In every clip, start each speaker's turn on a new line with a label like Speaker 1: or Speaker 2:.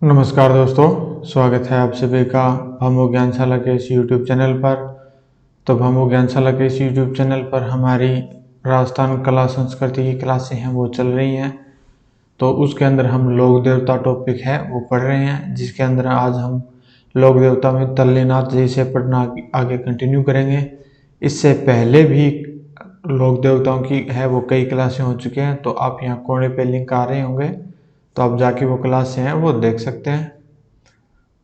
Speaker 1: नमस्कार दोस्तों, स्वागत है आप सभी का भमो ज्ञानशाला के इस यूट्यूब चैनल पर। तो भमो ज्ञानशाला के इस यूट्यूब चैनल पर हमारी राजस्थान कला संस्कृति की क्लासें हैं वो चल रही हैं। तो उसके अंदर हम लोक देवता टॉपिक है वो पढ़ रहे हैं, जिसके अंदर आज हम लोक देवता में तल्लीनाथ जी से पढ़ना आगे कंटिन्यू करेंगे। इससे पहले भी लोक देवताओं की है वो कई क्लासें हो चुके हैं, तो आप यहाँ कोने पे लिंक आ रहे होंगे, तो आप जाके वो क्लासें हैं वो देख सकते हैं।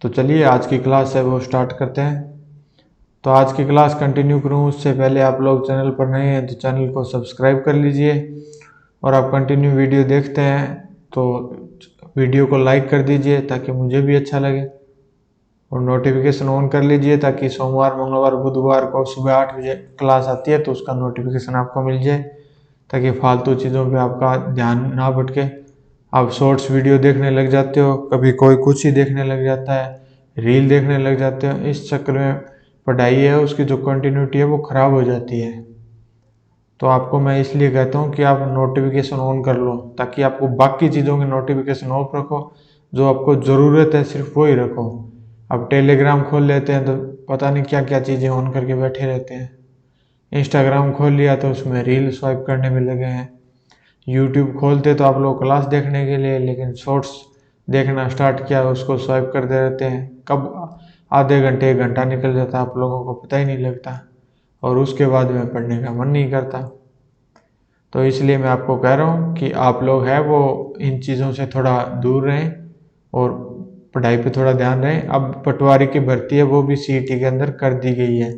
Speaker 1: तो चलिए आज की क्लास है वो स्टार्ट करते हैं। तो आज की क्लास कंटिन्यू करूँ उससे पहले आप लोग चैनल पर नए हैं तो चैनल को सब्सक्राइब कर लीजिए, और आप कंटिन्यू वीडियो देखते हैं तो वीडियो को लाइक कर दीजिए ताकि मुझे भी अच्छा लगे, और नोटिफिकेशन ऑन कर लीजिए ताकि सोमवार, मंगलवार, बुधवार को सुबह 8 बजे क्लास आती है तो उसका नोटिफिकेशन आपको मिल जाए, ताकि फालतू चीज़ों पे आपका ध्यान ना भटके। आप शॉर्ट्स वीडियो देखने लग जाते हो, कभी कोई कुछ ही देखने लग जाता है, रील देखने लग जाते हो। इस चक्कर में पढ़ाई है उसकी जो कंटिन्यूटी है वो ख़राब हो जाती है। तो आपको मैं इसलिए कहता हूँ कि आप नोटिफिकेशन ऑन कर लो, ताकि आपको बाकी चीज़ों के नोटिफिकेशन ऑफ रखो, जो आपको ज़रूरत है सिर्फ वो ही रखो। अब टेलीग्राम खोल लेते हैं तो पता नहीं क्या क्या चीज़ें ऑन करके बैठे रहते हैं। इंस्टाग्राम खोल लिया तो उसमें रील स्वाइप करने में लगे हैं। यूट्यूब खोलते तो आप लोग क्लास देखने के लिए, लेकिन शॉर्ट्स देखना स्टार्ट किया उसको स्वाइप करते रहते हैं। कब आधे घंटे 1 घंटा निकल जाता है आप लोगों को पता ही नहीं लगता, और उसके बाद में पढ़ने का मन नहीं करता। तो इसलिए मैं आपको कह रहा हूँ कि आप लोग हैं वो इन चीज़ों से थोड़ा दूर रहें और पढ़ाई पे थोड़ा ध्यान दें। अब पटवारी की भर्ती है वो भी सीईटी के अंदर कर दी गई है,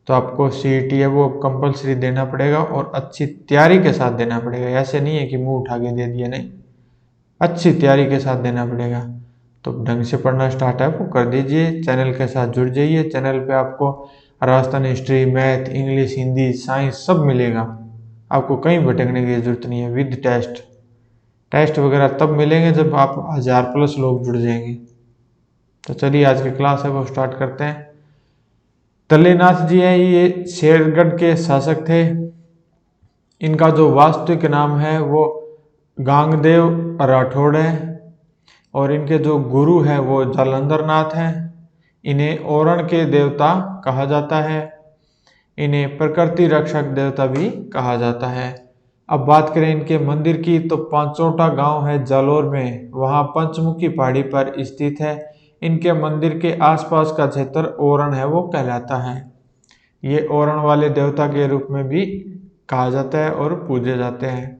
Speaker 1: तो आपको सीईटी है वो कंपलसरी देना पड़ेगा, और अच्छी तैयारी के साथ देना पड़ेगा। ऐसे नहीं है कि मुंह उठा के दे दिया, नहीं, अच्छी तैयारी के साथ देना पड़ेगा। तो ढंग से पढ़ना स्टार्ट है वो कर दीजिए, चैनल के साथ जुड़ जाइए। चैनल पे आपको Rajasthan history, math, English, Hindi, science सब मिलेगा। आपको कहीं भटकने की जरूरत नहीं है। विद टेस्ट टेस्ट वगैरह तब मिलेंगे जब आप 1000+ लोग जुड़ जाएंगे। तो चलिए आज की क्लास है वो स्टार्ट करते हैं। तल्लीनाथ जी हैं, ये शेरगढ़ के शासक थे। इनका जो वास्तविक नाम है वो गांगदेव राठौड़ है, और इनके जो गुरु हैं वो जालंधर नाथ हैं। इन्हें ओरण के देवता कहा जाता है। इन्हें प्रकृति रक्षक देवता भी कहा जाता है। अब बात करें इनके मंदिर की, तो पांचोटा गांव है जालोर में, वहां पंचमुखी पहाड़ी पर स्थित है। इनके मंदिर के आसपास का क्षेत्र ओरण है वो कहलाता है। ये ओरण वाले देवता के रूप में भी कहा जाता है और पूजे जाते हैं।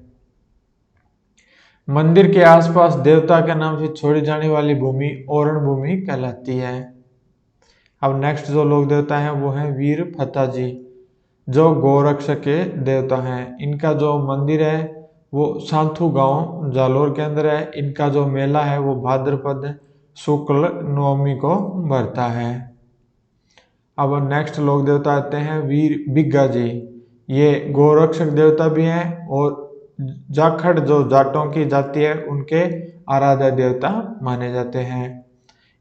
Speaker 1: मंदिर के आसपास देवता के नाम से छोड़ी जाने वाली भूमि ओरण भूमि कहलाती है। अब नेक्स्ट जो लोक देवता हैं वो हैं वीर फत्ता जी, जो गोरक्षक के देवता हैं। इनका जो मंदिर है वो सांथू गांव जालोर के अंदर है। इनका जो मेला है वो भाद्रपद शुक्ल नवमी को भरता है। अब नेक्स्ट लोक देवता आते हैं वीर बिग्गा जी। ये गोरक्षक देवता भी हैं, और जाखड़ जो जाटों की जाति है उनके आराध्य देवता माने जाते हैं।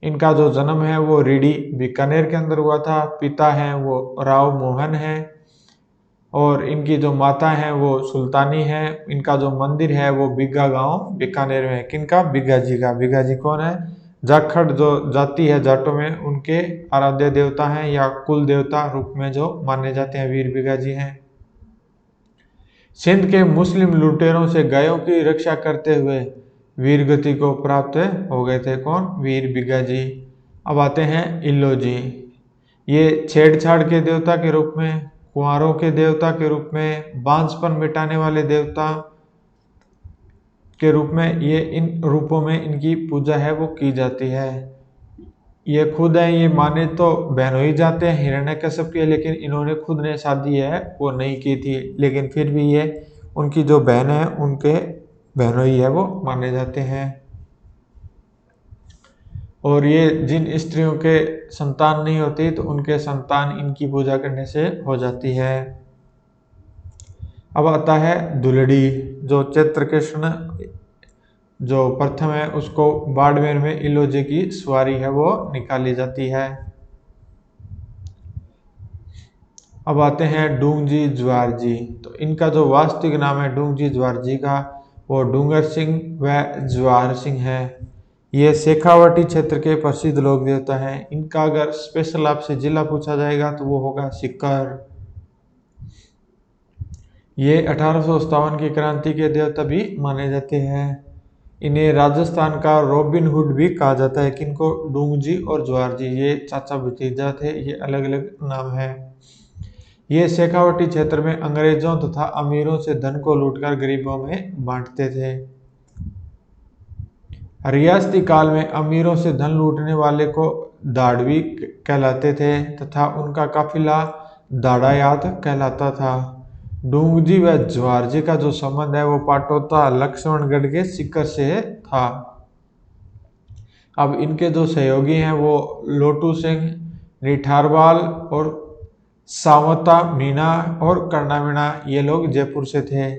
Speaker 1: इनका जो जन्म है वो रीडी बीकानेर के अंदर हुआ था। पिता हैं वो राव मोहन हैं, और इनकी जो माता है वो सुल्तानी है। इनका जो मंदिर है वो बिग्गा गांव बीकानेर में है। किनका? बिग्गा जी का। बिग्गा जी कौन है? जाखड़ जो जाति है जाटों में, उनके आराध्य देवता हैं या कुल देवता रूप में जो माने जाते हैं वीर बिग्गा जी हैं। सिंध के मुस्लिम लुटेरों से गायों की रक्षा करते हुए वीर गति को प्राप्त हो गए थे। कौन? वीर बिग्गा जी। अब आते हैं इल्लो जी। ये छेड़छाड़ के देवता के रूप में, कुंवारों के देवता के रूप में, बांझपन मिटाने वाले देवता के रूप में, ये इन रूपों में इनकी पूजा है वो की जाती है। ये खुद है, ये माने तो बहनोई जाते हैं हिरण्यकश्यप के, लेकिन इन्होंने खुद ने शादी है वो नहीं की थी, लेकिन फिर भी ये उनकी जो बहन है उनके बहनोई है वो माने जाते हैं। और ये जिन स्त्रियों के संतान नहीं होती तो उनके संतान इनकी पूजा करने से हो जाती है। अब आता है दुलड़ी, जो चैत्र कृष्ण जो प्रथम है उसको बाड़मेर में इलोजी की सवारी है वो निकाली जाती है। अब आते हैं डूंगजी ज्वार जी। तो इनका जो वास्तविक नाम है डूंगजी ज्वार जी का, वो डूंगर सिंह व ज्वार सिंह है। ये शेखावाटी क्षेत्र के प्रसिद्ध लोक देवता हैं। इनका अगर स्पेशल आपसे जिला पूछा जाएगा तो वो होगा सीकर। ये 1857 की क्रांति के देवता भी माने जाते हैं। इन्हें राजस्थान का रॉबिन हुड भी कहा जाता है। किनको? डूंगजी और ज्वारजी, ये चाचा भतीजा थे, ये अलग अलग नाम है। ये शेखावाटी क्षेत्र में अंग्रेजों तथा अमीरों से धन को लूटकर गरीबों में बांटते थे। रियासती काल में अमीरों से धन लूटने वाले को दाड़वी कहलाते थे तथा उनका काफिला दाड़ायात कहलाता था। डूंगजी व ज्वारजी का जो संबंध है वो पाटोता लक्ष्मणगढ़ के सीकर से था। अब इनके जो सहयोगी हैं वो लोटू सिंह, निठारवाल और सावता मीणा और कर्णा मीणा, ये लोग जयपुर से थे।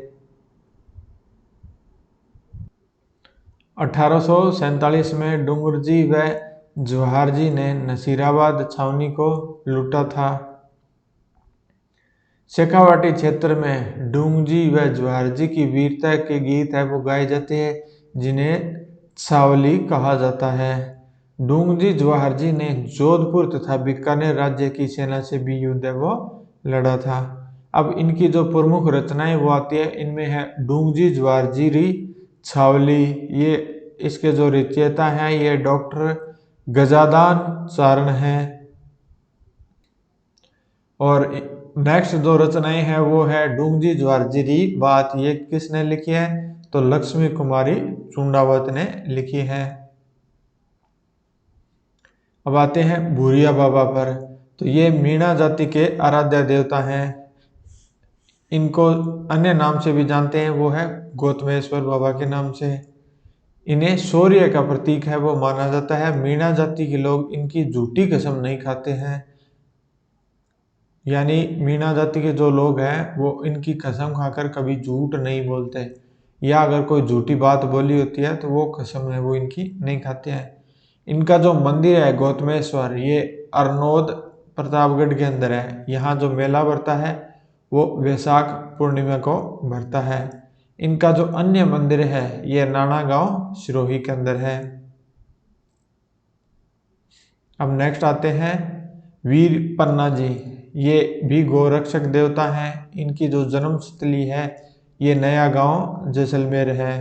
Speaker 1: 1847 में डूंगरजी व जवाहरजी ने नसीराबाद छावनी को लूटा था। शेखावाटी क्षेत्र में डूंगजी व जवाहरजी की वीरता के गीत है वो गाए जाते हैं, जिन्हें छावली कहा जाता है। डूंगजी जवाहरजी ने जोधपुर तथा बीकानेर राज्य की सेना से भी युद्ध है वो लड़ा था। अब इनकी जो प्रमुख रचनाएं वो आती है, इनमें है डूंगजी जवाहरजी री छावली। ये इसके जो रचयिता हैं ये डॉक्टर गजादान चारण हैं। और नेक्स्ट जो रचनाएं हैं वो है डूंगजी जवाहरजी री बात। ये किसने लिखी है? तो लक्ष्मी कुमारी चुंडावत ने लिखी है। अब आते हैं भूरिया बाबा पर। तो ये मीणा जाति के आराध्य देवता हैं। इनको अन्य नाम से भी जानते हैं, वो है गौतमेश्वर बाबा के नाम से। इन्हें शौर्य का प्रतीक है वो माना जाता है। मीणा जाति के लोग इनकी झूठी कसम नहीं खाते हैं, यानी मीणा जाति के जो लोग हैं वो इनकी कसम खाकर कभी झूठ नहीं बोलते, या अगर कोई झूठी बात बोली होती है तो वो कसम है वो इनकी नहीं खाते हैं। इनका जो मंदिर है गौतमेश्वर, ये अरनोद प्रतापगढ़ के अंदर है। यहाँ जो मेला भरता है वो वैशाख पूर्णिमा को भरता है। इनका जो अन्य मंदिर है ये नाना गांव सिरोही के अंदर है। अब नेक्स्ट आते हैं वीर पन्ना जी। ये भी गोरक्षक देवता हैं। इनकी जो जन्मस्थली है ये नया गांव जैसलमेर है।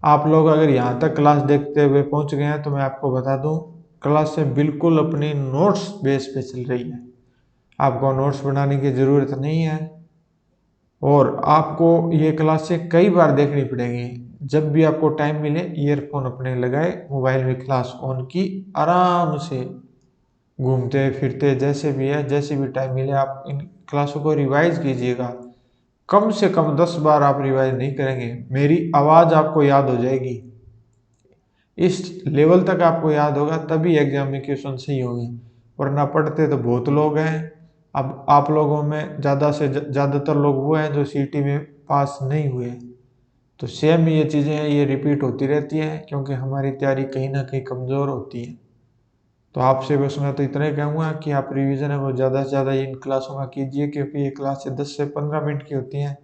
Speaker 1: आप लोग अगर यहाँ तक क्लास देखते हुए पहुंच गए हैं तो मैं आपको बता दूं, क्लास से बिल्कुल अपनी नोट्स बेस पे चल रही है। आपको नोट्स बनाने की ज़रूरत नहीं है और आपको ये क्लास से कई बार देखनी पड़ेगी। जब भी आपको टाइम मिले ईयरफोन अपने लगाए, मोबाइल में क्लास ऑन की, आराम से घूमते फिरते जैसे भी है, जैसे भी टाइम मिले आप इन क्लासों को रिवाइज कीजिएगा। कम से कम 10 बार आप रिवाइज नहीं करेंगे, मेरी आवाज़ आपको याद हो जाएगी। इस लेवल तक आपको याद होगा तभी एग्जाम में क्वेश्चन सही होंगे, वरना पढ़ते तो बहुत लोग हैं। अब आप लोगों में ज़्यादा से ज़्यादातर लोग वो हैं जो सीटी में पास नहीं हुए। तो सेम ये चीज़ें हैं, ये रिपीट होती रहती हैं क्योंकि हमारी तैयारी कहीं ना कहीं कमज़ोर होती है। तो आपसे बस मैं तो इतना ही कहूँगा कि आप रिवीजन है वो ज़्यादा से ज़्यादा इन क्लासों का कीजिए, क्योंकि ये क्लास 10 से 15 मिनट की होती हैं,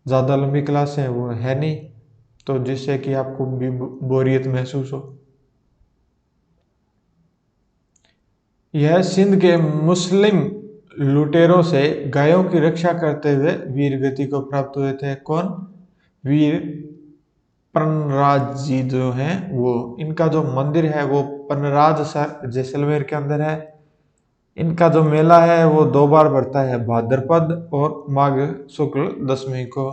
Speaker 1: ज़्यादा लंबी क्लास है वो है नहीं, तो जिससे कि आपको भी बोरियत महसूस हो। यह सिंध के मुस्लिम लुटेरों से गायों की रक्षा करते हुए वीर गति को प्राप्त हुए थे। कौन? वीर पन्नराज जी जो हैं वो। इनका जो मंदिर है वो पन्नराज सर जैसलमेर के अंदर है। इनका जो मेला है वो 2 बार भरता है, भाद्रपद और माघ शुक्ल दशमी को।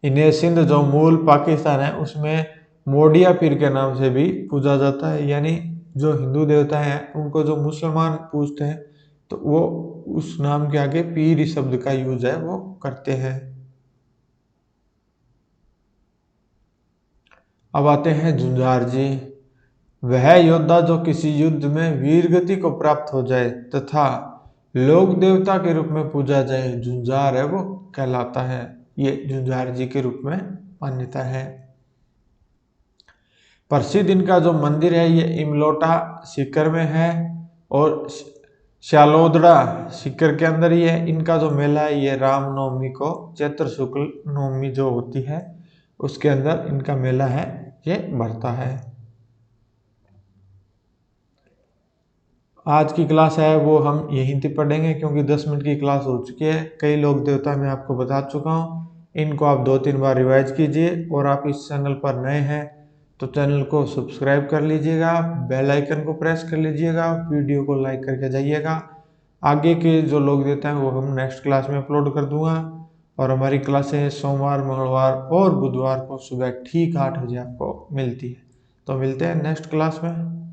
Speaker 1: इन्हें सिंध जो मूल पाकिस्तान है उसमें मोडिया पीर के नाम से भी पूजा जाता है, यानी जो हिंदू देवता हैं उनको जो मुसलमान पूजते हैं तो वो उस नाम के आगे पीर शब्द का यूज है वो करते हैं। अब आते हैं झुंझार जी। वह योद्धा जो किसी युद्ध में वीर गति को प्राप्त हो जाए तथा लोक देवता के रूप में पूजा जाए, झुंझार है वो कहलाता है। ये झुंझार जी के रूप में मान्यता है। प्रसिद्ध इनका जो मंदिर है ये इमलोटा सीकर में है और श्यालोदड़ा सीकर के अंदर ही है। इनका जो मेला है ये रामनवमी को, चैत्र शुक्ल नवमी जो होती है उसके अंदर इनका मेला है ये बढ़ता है। आज की क्लास है वो हम यहीं तक पढ़ेंगे क्योंकि 10 मिनट की क्लास हो चुकी है। कई लोक देवता मैं आपको बता चुका हूँ, इनको आप 2-3 बार रिवाइज कीजिए। और आप इस चैनल पर नए हैं तो चैनल को सब्सक्राइब कर लीजिएगा, बेल आइकन को प्रेस कर लीजिएगा, वीडियो को लाइक करके जाइएगा। आगे के जो लोक देवता हैं वो हम नेक्स्ट क्लास में अपलोड कर दूंगा। और हमारी क्लासें सोमवार, मंगलवार और बुधवार को सुबह ठीक 8 बजे आपको मिलती है। तो मिलते हैं नेक्स्ट क्लास में।